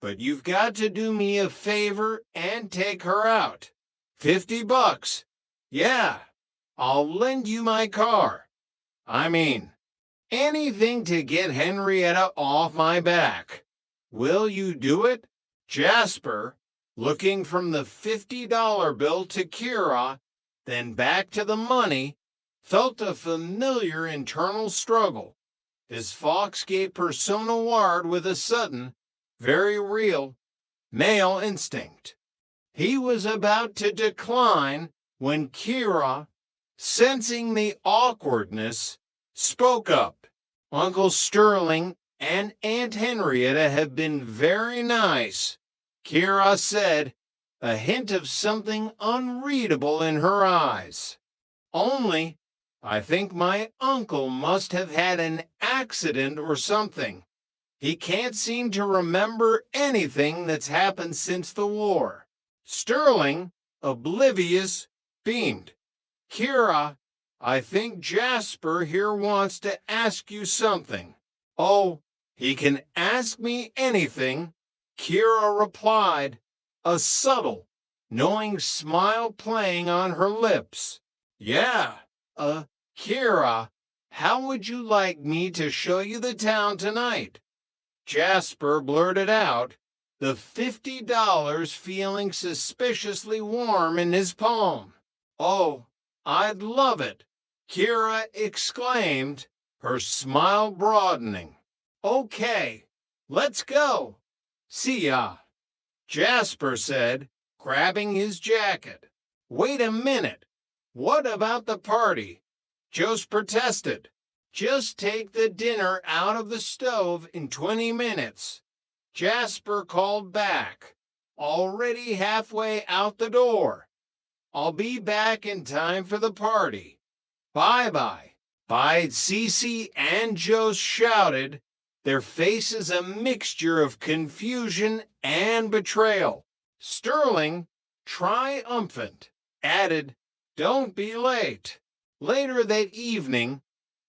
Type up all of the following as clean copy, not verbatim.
but you've got to do me a favor and take her out. $50. Yeah, I'll lend you my car. I mean, anything to get Henrietta off my back. Will you do it?" Jasper, looking from the $50 bill to Kira, then back to the money, felt a familiar internal struggle. His Fox-gate persona warred with a sudden, very real, male instinct. He was about to decline when Kira, sensing the awkwardness, spoke up. "Uncle Sterling and Aunt Henrietta have been very nice," Kira said, a hint of something unreadable in her eyes. "Only, I think my uncle must have had an accident or something. He can't seem to remember anything that's happened since the war." Sterling, oblivious, beamed. "Kira, I think Jasper here wants to ask you something." "Oh, he can ask me anything," Kira replied, a subtle, knowing smile playing on her lips. "Yeah, Kira, how would you like me to show you the town tonight?" Jasper blurted out, the $50 feeling suspiciously warm in his palm. "Oh, I'd love it," Kira exclaimed, her smile broadening. "Okay, let's go. See ya," Jasper said, grabbing his jacket. "Wait a minute. What about the party?" Jost protested. "Just take the dinner out of the stove in 20 minutes. Jasper called back, already halfway out the door. "I'll be back in time for the party. Bye-bye." Bye, Cece and Jost shouted, their faces a mixture of confusion and betrayal. Sterling, triumphant, added, "Don't be late." Later that evening,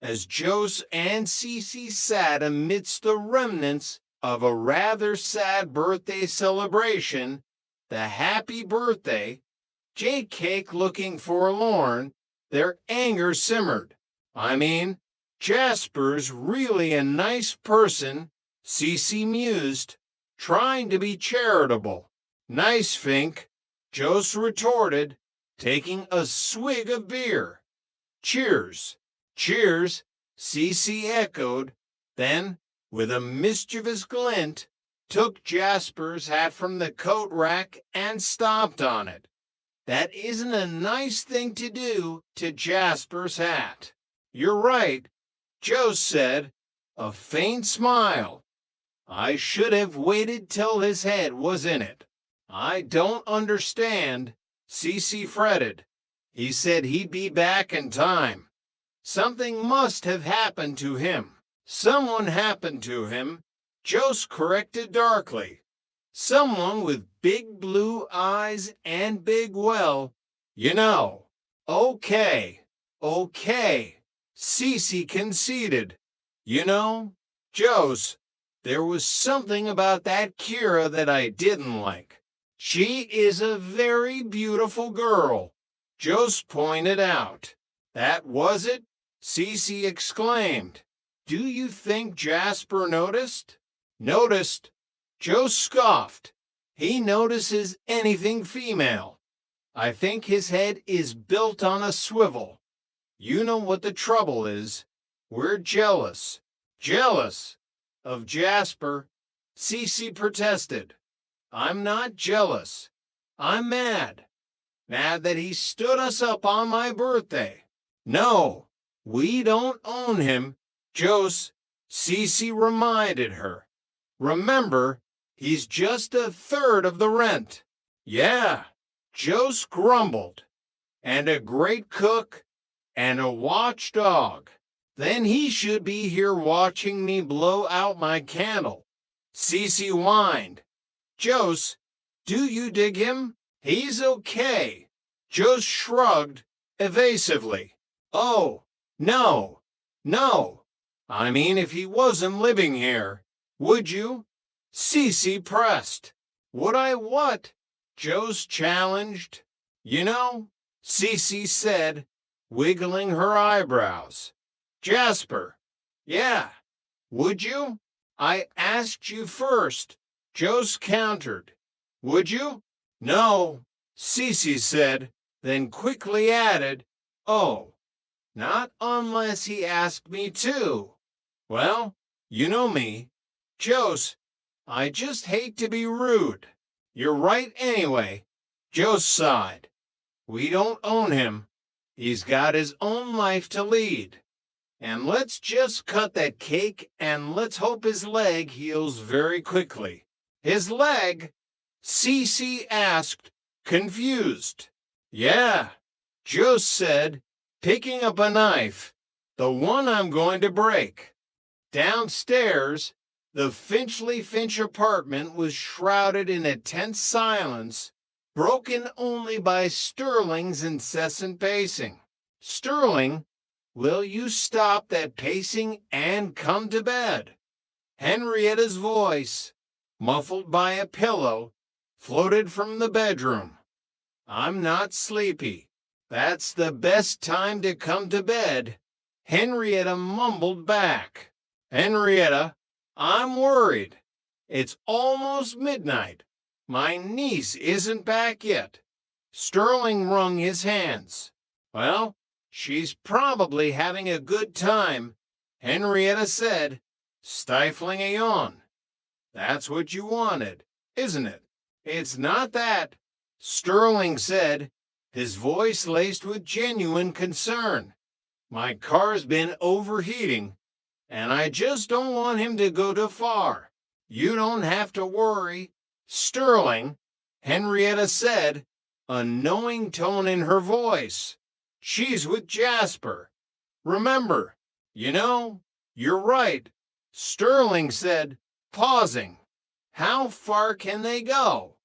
as Jost and Cece sat amidst the remnants of a rather sad birthday celebration, the happy birthday, Jake Cake looking forlorn, their anger simmered. "I mean, Jasper's really a nice person," Cece mused, trying to be charitable. "Nice, Fink," Jost retorted, taking a swig of beer. "Cheers." "Cheers," Cece echoed, then, with a mischievous glint, took Jasper's hat from the coat rack and stomped on it. "That isn't a nice thing to do to Jasper's hat." "You're right," Joe said, a faint smile. "I should have waited till his head was in it." "I don't understand," Cece fretted. "He said he'd be back in time. Something must have happened to him." "Someone happened to him," Jost corrected darkly. "Someone with big blue eyes and big, well, you know." Okay, Cece conceded. "You know, Jost, there was something about that Kira that I didn't like." "She is a very beautiful girl," Jost pointed out. "That was it?" Cece exclaimed. "Do you think Jasper noticed?" "Noticed?" Jost scoffed. "He notices anything female. I think his head is built on a swivel. You know what the trouble is. We're jealous." "Jealous? Of Jasper?" Cece protested. "I'm not jealous. I'm mad. Mad that he stood us up on my birthday." "No, we don't own him, Jost," Cece reminded her. "Remember, he's just a third of the rent." "Yeah," Jost grumbled. "And a great cook, and a watchdog. Then he should be here watching me blow out my candle." Cece whined. "Jost, do you dig him?" "He's okay." Jost shrugged evasively. "Oh, no. I mean, if he wasn't living here, would you?" Cece pressed. Would I what? Joe's challenged. You know, Cece said, wiggling her eyebrows. Jasper. Yeah. Would you? I asked you first. Joe's countered. Would you? No, Cece said, then quickly added, oh, not unless he asked me to. Well, you know me. Jose, I just hate to be rude. You're right anyway. Joe sighed. We don't own him. He's got his own life to lead. And let's just cut that cake and let's hope his leg heals very quickly. His leg? Cece asked, confused. Yeah, Joe said, picking up a knife. The one I'm going to break. Downstairs, the Finchley Finch apartment was shrouded in a tense silence, broken only by Sterling's incessant pacing. Sterling, will you stop that pacing and come to bed? Henrietta's voice, muffled by a pillow, floated from the bedroom. I'm not sleepy. That's the best time to come to bed. Henrietta mumbled back. Henrietta, I'm worried. It's almost midnight. My niece isn't back yet. Sterling wrung his hands. Well, she's probably having a good time, Henrietta said, stifling a yawn. That's what you wanted, isn't it? It's not that, Sterling said, his voice laced with genuine concern. My car's been overheating, and I just don't want him to go too far. You don't have to worry, Sterling, Henrietta said, a knowing tone in her voice. She's with Jasper. Remember, you know, you're right, Sterling said, pausing. How far can they go?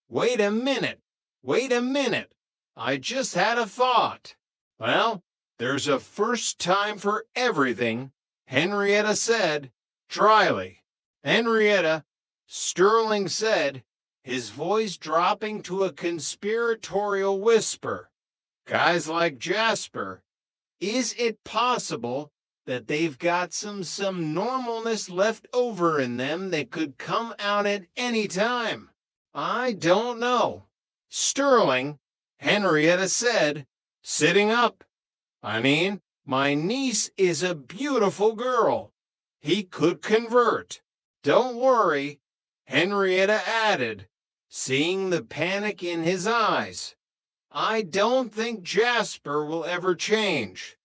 Wait a minute. I just had a thought. Well, there's a first time for everything, Henrietta said, dryly. Henrietta, Sterling said, his voice dropping to a conspiratorial whisper. Guys like Jasper, is it possible that they've got some normalness left over in them that could come out at any time? I don't know. Sterling, Henrietta said, sitting up. I mean, my niece is a beautiful girl. He could convert. Don't worry, Henrietta added, seeing the panic in his eyes. I don't think Jasper will ever change.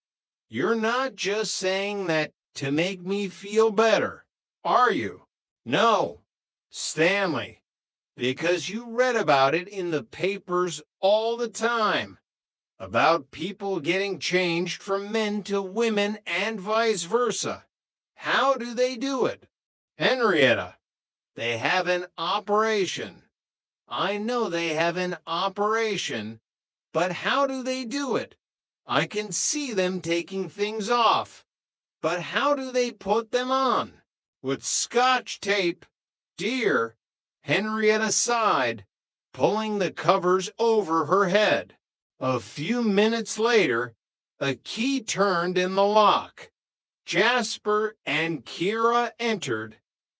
You're not just saying that to make me feel better, are you? No, Stanley, because you read about it in the papers all the time. About people getting changed from men to women and vice versa. How do they do it? Henrietta, they have an operation. I know they have an operation, but how do they do it? I can see them taking things off, but how do they put them on? With Scotch tape. Dear, Henrietta sighed, pulling the covers over her head. A few minutes later, a key turned in the lock. Jasper and Kira entered,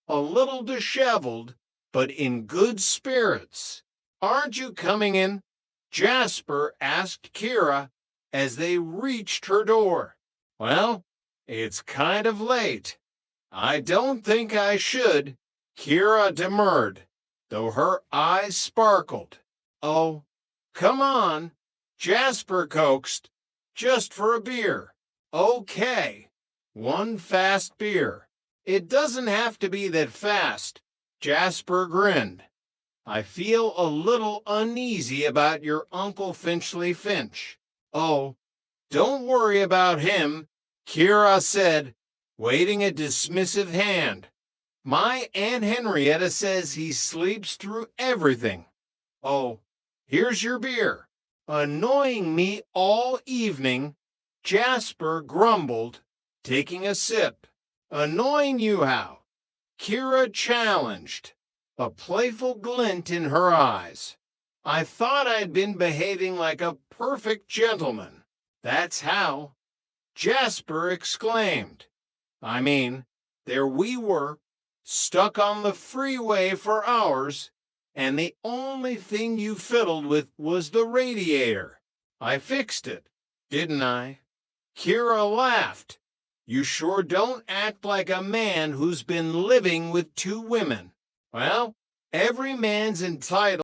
a little disheveled, but in good spirits. Aren't you coming in? Jasper asked Kira as they reached her door. Well, it's kind of late. I don't think I should, Kira demurred, though her eyes sparkled. Oh, come on, Jasper coaxed, just for a beer. Okay, one fast beer. It doesn't have to be that fast, Jasper grinned. I feel a little uneasy about your Uncle Finchley Finch. Oh, don't worry about him, Kira said, waving a dismissive hand. My Aunt Henrietta says he sleeps through everything. Oh, here's your beer. Annoying me all evening, Jasper grumbled, taking a sip. Annoying you how? Kira challenged, a playful glint in her eyes. I thought I'd been behaving like a perfect gentleman. That's how. Jasper exclaimed. I mean, there we were, stuck on the freeway for hours, and the only thing you fiddled with was the radiator. I fixed it, didn't I? Kira laughed. You sure don't act like a man who's been living with two women. Well, every man's entitled